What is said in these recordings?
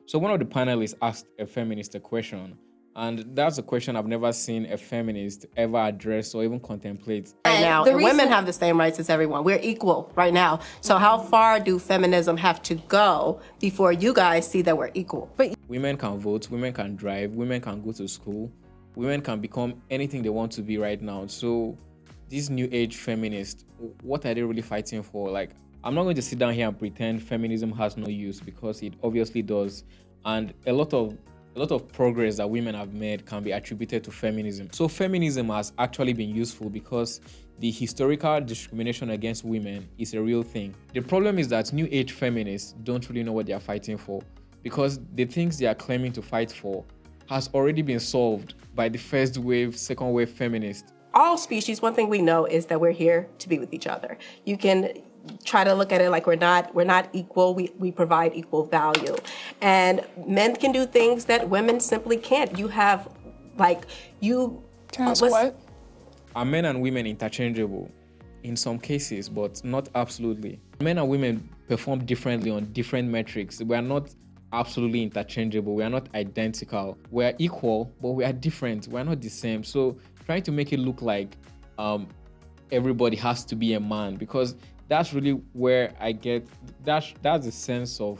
So one of the panelists asked a feminist a question, and that's a question I've never seen a feminist ever address or even contemplate. Right now, and women have the same rights as everyone. We're equal right now. So how far do feminism have to go before you guys see that we're equal? Women can vote, women can drive, women can go to school, women can become anything they want to be right now. So these new age feminists, what are they really fighting for? Like, I'm not going to sit down here and pretend feminism has no use, because it obviously does. And a lot of progress that women have made can be attributed to feminism. So feminism has actually been useful because the historical discrimination against women is a real thing. The problem is that new age feminists don't really know what they are fighting for, because the things they are claiming to fight for has already been solved by the first wave, second wave feminists. All species, one thing we know is that we're here to be with each other. You can try to look at it like we're not equal. We provide equal value. And men can do things that women simply can't. You have, like, you... Can I ask what? Are men and women interchangeable? In some cases, but not absolutely. Men and women perform differently on different metrics. We are not absolutely interchangeable. We are not identical. We are equal, but we are different. We are not the same. So trying to make it look like everybody has to be a man, because that's really where I get, that's the sense of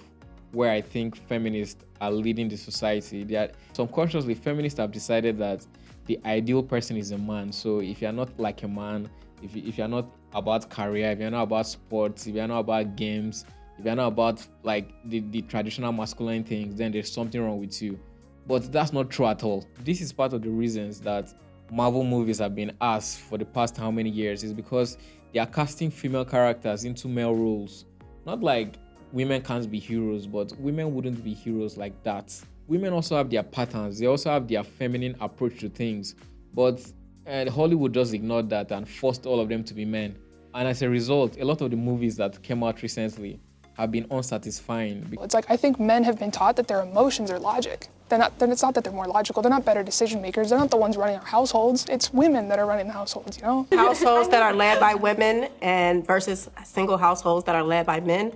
where I think feminists are leading the society. That subconsciously feminists have decided that the ideal person is a man. So if you're not like a man, if you're not about career, if you're not about sports, if you're not about games, if you're not about like the traditional masculine things, then there's something wrong with you. But that's not true at all. This is part of the reasons that Marvel movies have been asked for the past how many years, is because they are casting female characters into male roles. Not like women can't be heroes, but women wouldn't be heroes like that. Women also have their patterns. They also have their feminine approach to things. But Hollywood just ignored that and forced all of them to be men. And as a result, a lot of the movies that came out recently have been unsatisfying. It's like, I think men have been taught that their emotions are logic. It's not that they're more logical. They're not better decision makers. They're not the ones running our households. It's women that are running the households, you know? Households that are led by women and versus single households that are led by men.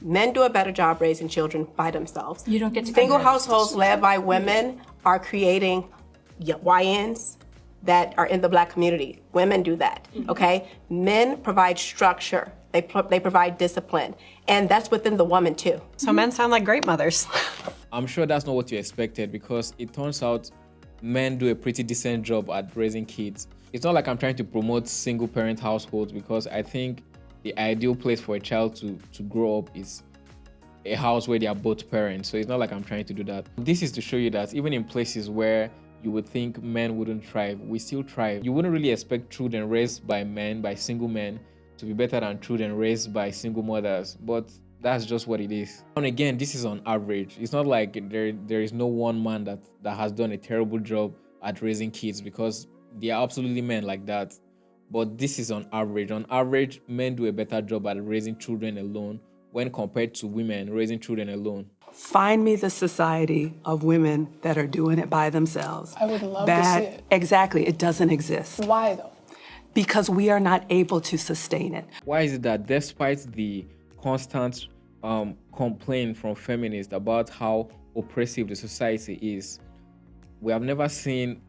Men do a better job raising children by themselves. You don't get to Single households led by women are creating YNs that are in the Black community. Women do that, okay? Men provide structure. They provide discipline. And that's within the woman too. So men sound like great mothers. I'm sure that's not what you expected, because it turns out men do a pretty decent job at raising kids. It's not like I'm trying to promote single parent households, because I think the ideal place for a child to grow up is a house where they are both parents. So it's not like I'm trying to do that. This is to show you that even in places where you would think men wouldn't thrive, we still thrive. You wouldn't really expect children raised by men, by single men, to be better than children raised by single mothers, but that's just what it is. And again, this is on average. It's not like there is no one man that has done a terrible job at raising kids, because there are absolutely men like that. But this is on average. On average, men do a better job at raising children alone when compared to women raising children alone. Find me the society of women that are doing it by themselves. I would love to see it. Exactly, it doesn't exist. Why though? Because we are not able to sustain it. Why is it that despite the constant complaint from feminists about how oppressive the society is, we have never seen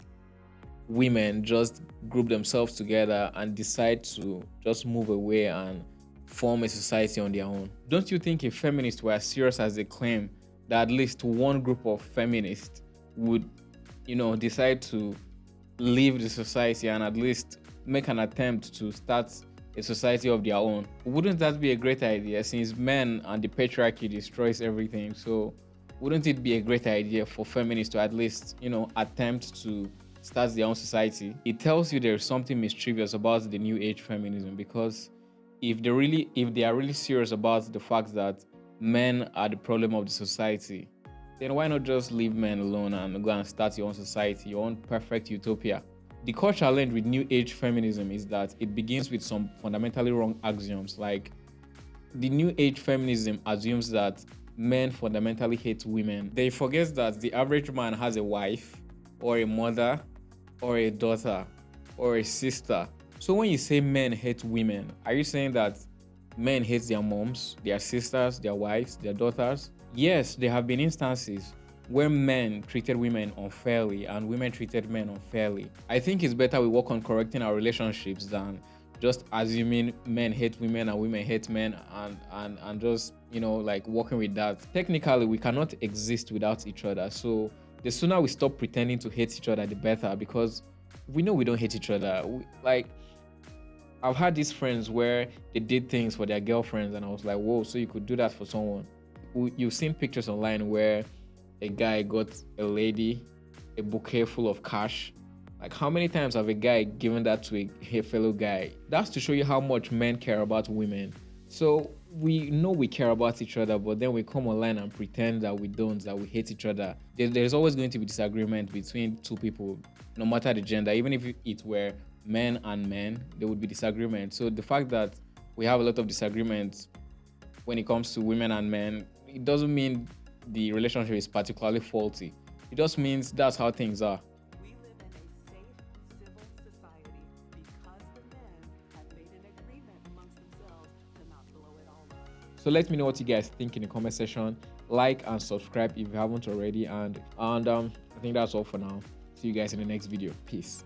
women just group themselves together and decide to just move away and form a society on their own? Don't you think if feminists were as serious as they claim, that at least one group of feminists would, decide to leave the society and at least make an attempt to start a society of their own? Wouldn't that be a great idea, since men and the patriarchy destroys everything? So wouldn't it be a great idea for feminists to at least, attempt to start their own society? It tells you there's something mischievous about the new age feminism, because if they are really serious about the fact that men are the problem of the society, then why not just leave men alone and go and start your own society, your own perfect utopia? The core challenge with new age feminism is that it begins with some fundamentally wrong axioms. Like, the new age feminism assumes that men fundamentally hate women. They forget that the average man has a wife or a mother or a daughter or a sister. So when you say men hate women, are you saying that men hate their moms, their sisters, their wives, their daughters? Yes, there have been instances where men treated women unfairly and women treated men unfairly. I think it's better we work on correcting our relationships than just assuming men hate women and women hate men and just, like working with that. Technically, we cannot exist without each other. So the sooner we stop pretending to hate each other, the better, because we know we don't hate each other. I've had these friends where they did things for their girlfriends, and I was like, whoa, so you could do that for someone. You've seen pictures online where a guy got a lady a bouquet full of cash. Like, how many times have a guy given that to a fellow guy? That's to show you how much men care about women. So we know we care about each other, but then we come online and pretend that we don't, that we hate each other. There's always going to be disagreement between two people, no matter the gender. Even if it were men and men, there would be disagreement. So the fact that we have a lot of disagreements when it comes to women and men, it doesn't mean the relationship is particularly faulty. It just means that's how things are. We live in a safe, civil society because the men have made an agreement amongst themselves to not blow it all up. So let me know what you guys think in the comment section. Like and subscribe if you haven't already. And I think that's all for now. See you guys in the next video. Peace.